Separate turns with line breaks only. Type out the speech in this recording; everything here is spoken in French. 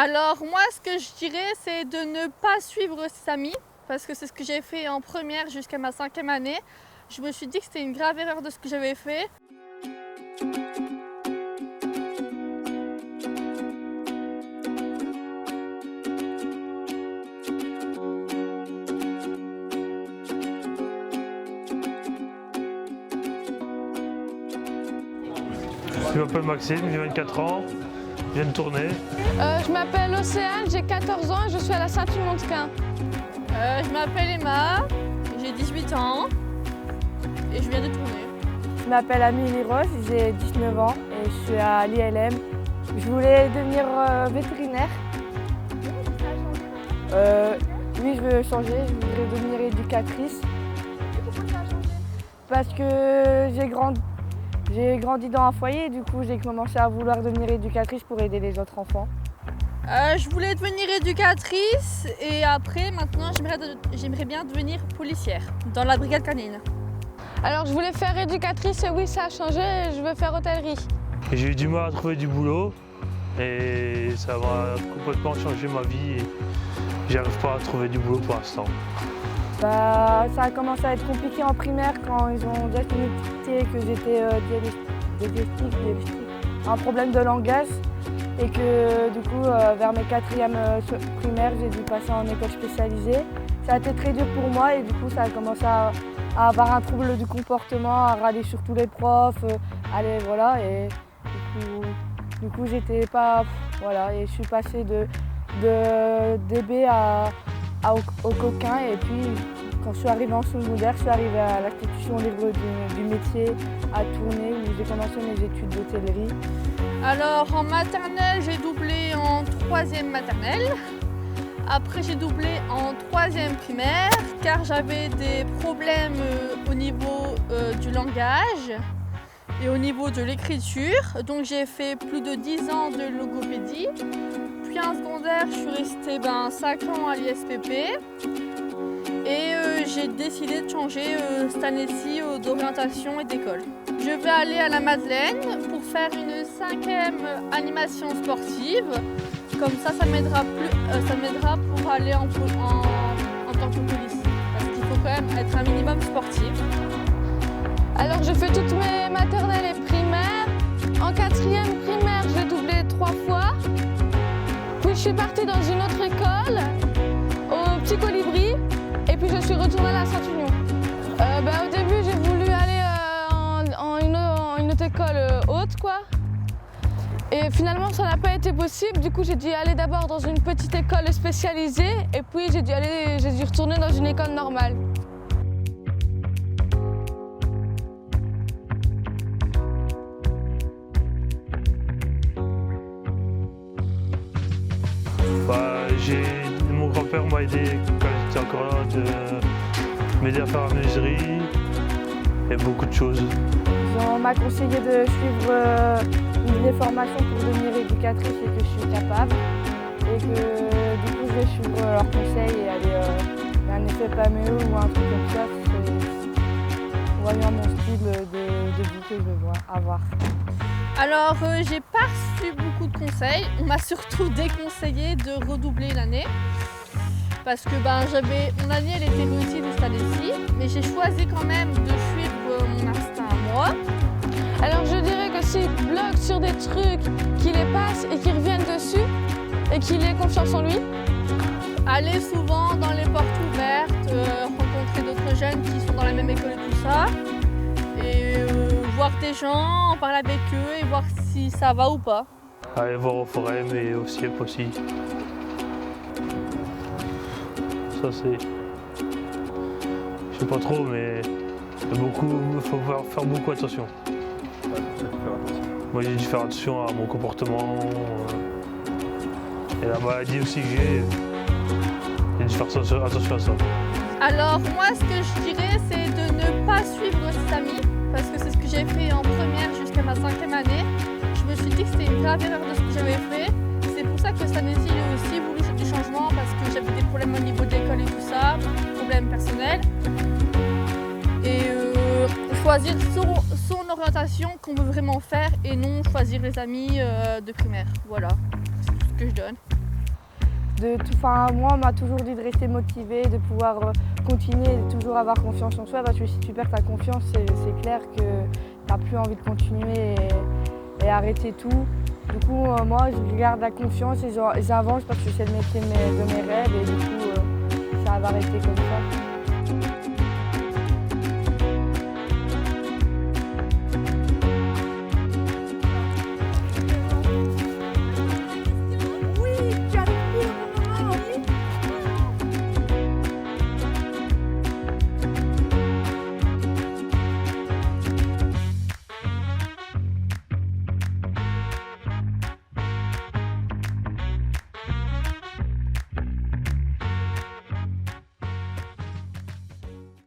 Alors moi, ce que je dirais, c'est de ne pas suivre ses amis, parce que c'est ce que j'ai fait en première jusqu'à ma 5e année. Je me suis dit que c'était une grave erreur de ce que j'avais fait.
Je m'appelle Maxime, j'ai 24 ans, je viens de tourner.
Je m'appelle Océane, j'ai 14 ans et je suis à la Saint-Montequin.
Je m'appelle Emma, j'ai 18 ans et je viens de tourner.
Je m'appelle Amélie Roche, j'ai 19 ans et je suis à l'ILM. Je voulais devenir vétérinaire. Oui, je veux changer, je voudrais devenir éducatrice.
Et pourquoi ça a changé?
Parce que j'ai grandi dans un foyer et du coup j'ai commencé à vouloir devenir éducatrice pour aider les autres enfants.
Je voulais devenir éducatrice et après, maintenant, j'aimerais bien devenir policière dans la brigade canine.
Alors je voulais faire éducatrice et oui, ça a changé, je veux faire hôtellerie.
J'ai eu du mal à trouver du boulot et ça m'a complètement changé ma vie et j'arrive pas à trouver du boulot pour l'instant.
Ça a commencé à être compliqué en primaire quand ils ont diagnostiqué que j'étais dyslexique, un problème de langage et que du coup vers mes 4e primaires j'ai dû passer en école spécialisée. Ça a été très dur pour moi et du coup ça a commencé à avoir un trouble du comportement, à râler sur tous les profs, voilà, et du coup j'étais pas, voilà, et je suis passée de DB au coquin et puis quand je suis arrivée en secondaire, je suis arrivée à l'institution libre du métier à Tournai où j'ai commencé mes études d'hôtellerie.
Alors en maternelle, j'ai doublé en 3e maternelle. Après, j'ai doublé en 3e primaire car j'avais des problèmes au niveau du langage et au niveau de l'écriture. Donc j'ai fait plus de 10 ans de logopédie. Puis en secondaire, je suis restée 5 ans à l'ISPP. Et j'ai décidé de changer cette année-ci d'orientation et d'école. Je vais aller à la Madeleine pour faire une 5e animation sportive. Comme ça m'aidera pour aller en tant que policier. Parce qu'il faut quand même être un minimum sportif.
Alors je fais toutes mes maternelles et primaires. En 4e primaire, j'ai doublé 3 fois. Puis je suis partie dans une autre école, au Petit Colibri. Et puis je suis retournée à la Saint-Union. Au début, j'ai voulu aller en une autre école haute, quoi. Et finalement, ça n'a pas été possible. Du coup, j'ai dû aller d'abord dans une petite école spécialisée. Et puis, j'ai dû retourner dans une école normale.
Mon grand-père m'a aidé quand j'étais encore là de m'aider à faire la menuiserie et beaucoup de choses.
On m'a conseillé de suivre une formation pour devenir éducatrice et que je suis capable. Et que du coup je vais suivre leurs conseils et aller à un effet PAME ou un truc comme ça. C'est vraiment mon style de vie que je veux avoir.
Alors j'ai pas reçu beaucoup de conseils. On m'a surtout déconseillé de redoubler l'année. Parce que mon année elle était réussie de cette année-ci, mais j'ai choisi quand même de suivre mon instinct à moi.
Alors je dirais que s'il bloque sur des trucs, qu'il les passe et qu'il revienne dessus et qu'il ait confiance en lui.
Aller souvent dans les portes ouvertes, rencontrer d'autres jeunes qui sont dans la même école et tout ça. Et voir des gens, en parler avec eux et voir si ça va ou pas.
Aller voir aux forêts mais au CIEP aussi. Ça c'est... Je sais pas trop mais il faut faire beaucoup attention. Moi j'ai dû faire attention à mon comportement et la maladie aussi que j'ai dû faire attention à ça.
Alors moi ce que je dirais c'est de ne pas suivre ses amis parce que c'est ce que j'ai fait en première jusqu'à ma 5e année. Je me suis dit que c'était une grave erreur de ce que j'avais fait. C'est pour ça que cette année-ci j'ai aussi voulu du changement parce que j'avais des problèmes au niveau de l'école et tout ça, problèmes personnels. Et choisir son orientation qu'on veut vraiment faire et non choisir les amis de primaire. Voilà, c'est tout ce que je donne.
Moi, on m'a toujours dit de rester motivé, de pouvoir continuer, de toujours avoir confiance en soi, parce que si tu perds ta confiance, c'est clair que tu n'as plus envie de continuer et arrêter tout. Du coup, moi, je garde la confiance et j'avance parce que c'est le métier de mes rêves et du coup, ça va rester comme ça.